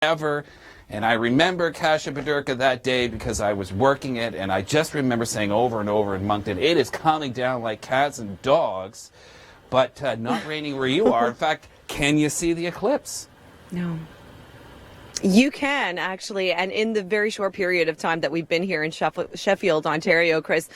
ever. And I remember Kasia Bodurka that day because I was working it, and I just remember saying over and over in Moncton, it is coming down like cats and dogs, but not raining where you are. In fact, can you see the eclipse? No. You can, actually, and in the very short period of time that we've been here in Sheffield, Ontario, Chris,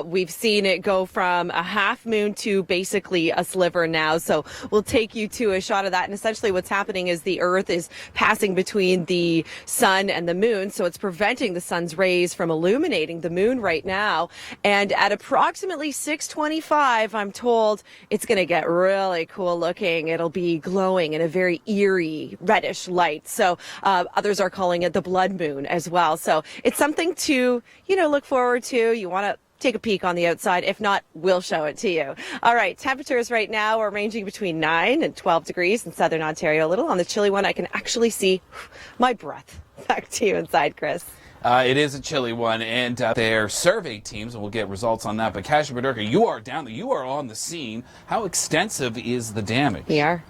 we've seen it go from a half moon to basically a sliver now. So we'll take you to a shot of that. And essentially what's happening is the Earth is passing between the sun and the moon, so it's preventing the sun's rays from illuminating the moon right now. And at approximately 6:25, I'm told it's going to get really cool looking. It'll be glowing in a very eerie reddish light. So others are calling it the blood moon as well. So it's something to, look forward to. You want to take a peek on the outside. If not, we'll show it to you. All right. Temperatures right now are ranging between 9 and 12 degrees in southern Ontario. A little on the chilly one. I can actually see my breath. Back to you inside, Chris. It is a chilly one, and their survey teams, and we'll get results on that. But Kasia Bodurka, you are down there. You are on the scene. How extensive is the damage? We are.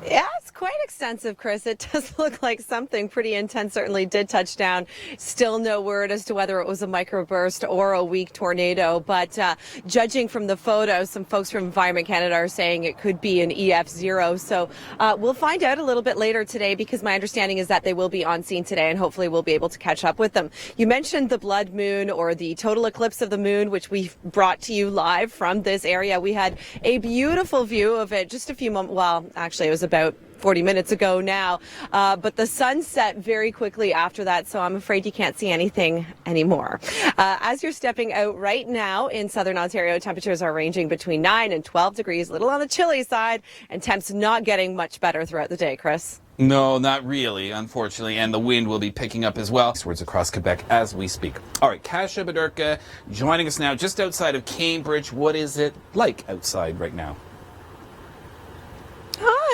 Yeah, it's quite extensive, Chris. It does look like something pretty intense certainly did touch down. Still no word as to whether it was a microburst or a weak tornado. But judging from the photos, some folks from Environment Canada are saying it could be an EF0. So we'll find out a little bit later today, because my understanding is that they will be on scene today, and hopefully we'll be able to catch up with them. You mentioned the blood moon, or the total eclipse of the moon, which we've brought to you live from this area. We had a beautiful view of it just a few moments, well, actually it was about 40 minutes ago now, but the sun set very quickly after that, so I'm afraid you can't see anything anymore. As you're stepping out right now in southern Ontario, temperatures are ranging between 9 and 12 degrees, a little on the chilly side, and temps not getting much better throughout the day, Chris. No, not really, unfortunately, and the wind will be picking up as well. Words across Quebec as we speak. All right, Kasia Bodurka joining us now just outside of Cambridge. What is it like outside right now?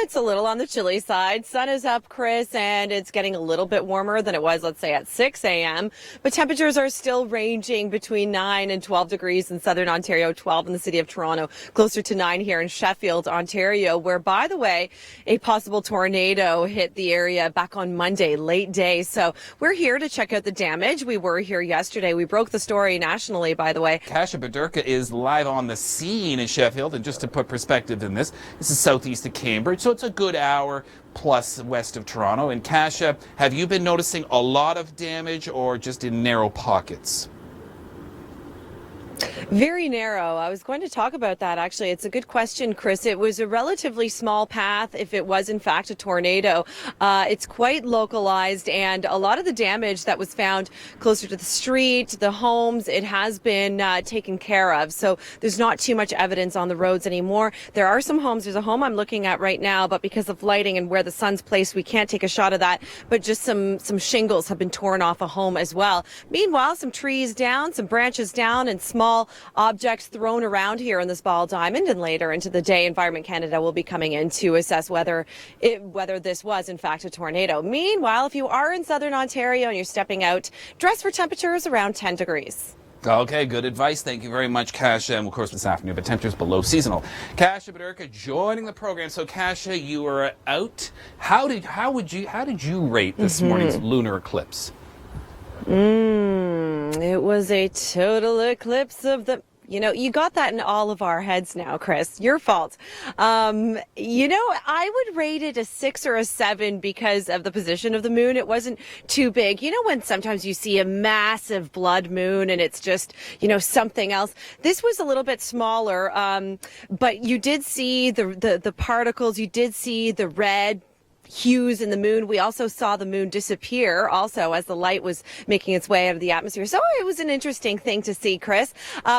It's a little on the chilly side. Sun is up, Chris, and it's getting a little bit warmer than it was, let's say, at 6 a.m. But temperatures are still ranging between 9 and 12 degrees in southern Ontario, 12 in the city of Toronto, closer to 9 here in Sheffield, Ontario, where, by the way, a possible tornado hit the area back on Monday, late day. So we're here to check out the damage. We were here yesterday. We broke the story nationally, by the way. Kasia Bodurka is live on the scene in Sheffield, and just to put perspective in this is southeast of Cambridge. So it's a good hour plus west of Toronto. And Kasia, have you been noticing a lot of damage or just in narrow pockets? Very narrow. I was going to talk about that, actually. It's a good question, Chris. It was a relatively small path if it was, in fact, a tornado. It's quite localized, and a lot of the damage that was found closer to the street, the homes, it has been taken care of. So there's not too much evidence on the roads anymore. There are some homes. There's a home I'm looking at right now, but because of lighting and where the sun's placed, we can't take a shot of that. But just some shingles have been torn off a home as well. Meanwhile, some trees down, some branches down, and small objects thrown around here in this ball diamond. And later into the day, Environment Canada will be coming in to assess whether this was in fact a tornado. Meanwhile, if you are in southern Ontario and you're stepping out, dress for temperatures around 10 degrees. Okay, good advice. Thank you very much, Kasia. And of course, this afternoon, but temperatures below seasonal. Kasia Bodurka joining the program. So, Kasia, you were out. How did you rate this morning's lunar eclipse? It was a total eclipse of the... you got that in all of our heads now, Chris. Your fault. I would rate it a 6 or a 7 because of the position of the moon. It wasn't too big. When sometimes you see a massive blood moon and it's just, something else. This was a little bit smaller, but you did see the particles. You did see the red hues in the moon. We also saw the moon disappear also as the light was making its way out of the atmosphere. So it was an interesting thing to see, Chris.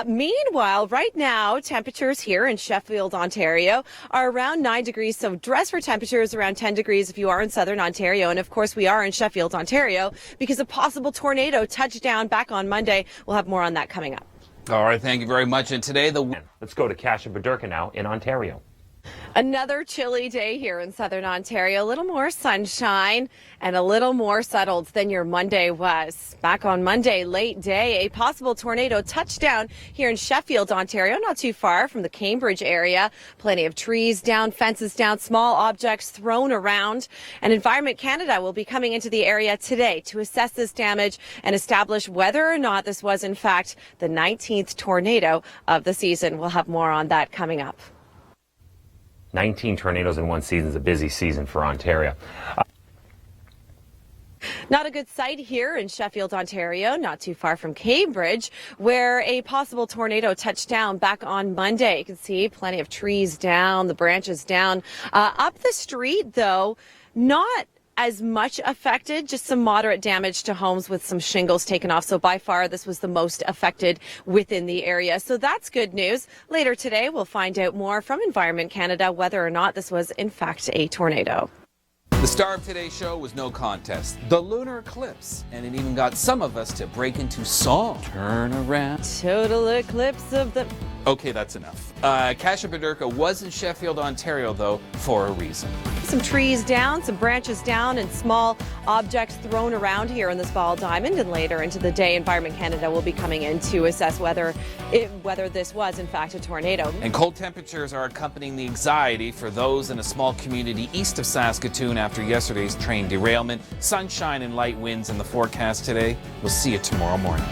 Meanwhile, right now, temperatures here in Sheffield, Ontario are around 9 degrees. So dress for temperatures around 10 degrees if you are in southern Ontario. And of course, we are in Sheffield, Ontario because a possible tornado touched down back on Monday. We'll have more on that coming up. All right. Thank you very much. And today, Let's go to Kasia Bodurka now in Ontario. Another chilly day here in southern Ontario. A little more sunshine and a little more settled than your Monday was. Back on Monday, late day, a possible tornado touchdown here in Sheffield, Ontario, not too far from the Cambridge area. Plenty of trees down, fences down, small objects thrown around. And Environment Canada will be coming into the area today to assess this damage and establish whether or not this was, in fact, the 19th tornado of the season. We'll have more on that coming up. 19 tornadoes in one season is a busy season for Ontario. Not a good sight here in Sheffield, Ontario, not too far from Cambridge, where a possible tornado touched down back on Monday. You can see plenty of trees down, the branches down. Up the street, though, not as much affected, just some moderate damage to homes with some shingles taken off. So by far, this was the most affected within the area. So that's good news. Later today, we'll find out more from Environment Canada whether or not this was in fact a tornado. The star of today's show was no contest, the lunar eclipse, and it even got some of us to break into song. Turn around. Total eclipse of the... Okay, that's enough. Kasia Bodurka was in Sheffield, Ontario, though, for a reason. Some trees down, some branches down, and small objects thrown around here in this ball diamond. And later into the day, Environment Canada will be coming in to assess whether this was, in fact, a tornado. And cold temperatures are accompanying the anxiety for those in a small community east of Saskatoon after yesterday's train derailment. Sunshine and light winds in the forecast today. We'll see you tomorrow morning.